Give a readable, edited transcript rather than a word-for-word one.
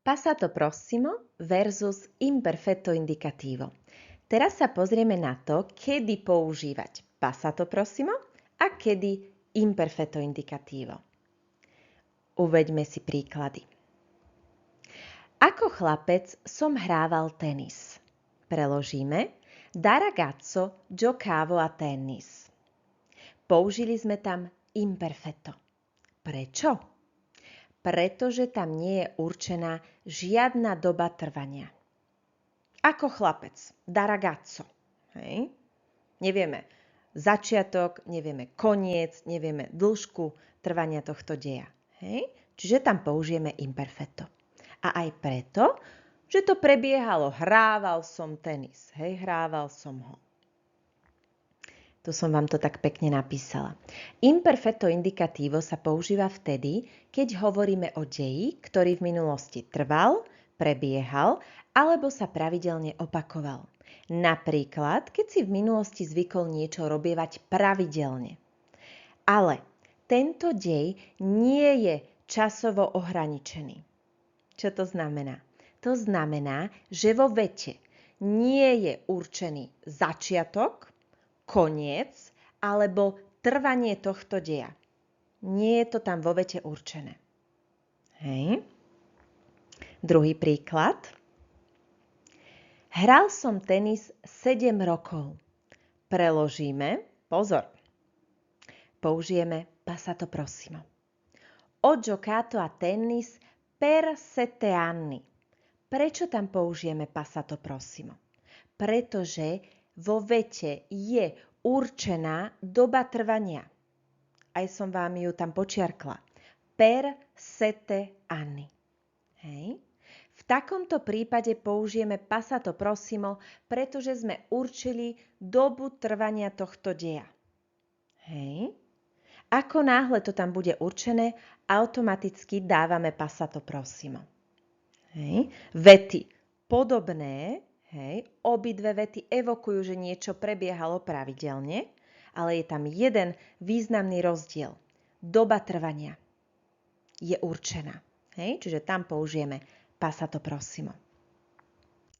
Passato prossimo versus imperfetto indicativo. Teraz sa pozrieme na to, kedy používať passato prossimo a kedy imperfetto indicativo. Uveďme si príklady. Ako chlapec som hrával tenis. Preložíme: da ragazzo giocavo a tennis. Použili sme tam imperfetto. Prečo? Pretože tam nie je určená žiadna doba trvania. Ako chlapec, da ragazzo. Hej? Nevieme začiatok, nevieme koniec, nevieme dĺžku trvania tohto deja. Hej? Čiže tam použijeme imperfetto. A aj preto, že to prebiehalo, hrával som tenis. Hej? Hrával som ho. Tu som vám to tak pekne napísala. Imperfetto indicativo sa používa vtedy, keď hovoríme o deji, ktorý v minulosti trval, prebiehal alebo sa pravidelne opakoval. Napríklad, keď si v minulosti zvykol niečo robievať pravidelne. Ale tento dej nie je časovo ohraničený. Čo to znamená? To znamená, že vo vete nie je určený začiatok, koniec alebo trvanie tohto deja. Nie je to tam vo vete určené. Hej. Druhý príklad. Hral som tenis 7 rokov. Preložíme, pozor, použijeme passato prossimo. Ho giocato a tennis per 7 anni. Prečo tam použijeme passato prossimo? Pretože vo vete je určená doba trvania. Aj som vám ju tam počiarkla. Per 7 anni. Hej. V takomto prípade použijeme passato prossimo, pretože sme určili dobu trvania tohto deja. Hej. Ako náhle to tam bude určené, automaticky dávame passato prossimo. Hej. Vety podobné, hej, obidve vety evokujú, že niečo prebiehalo pravidelne, ale je tam jeden významný rozdiel. Doba trvania je určená. Hej, čiže tam použijeme passato prossimo.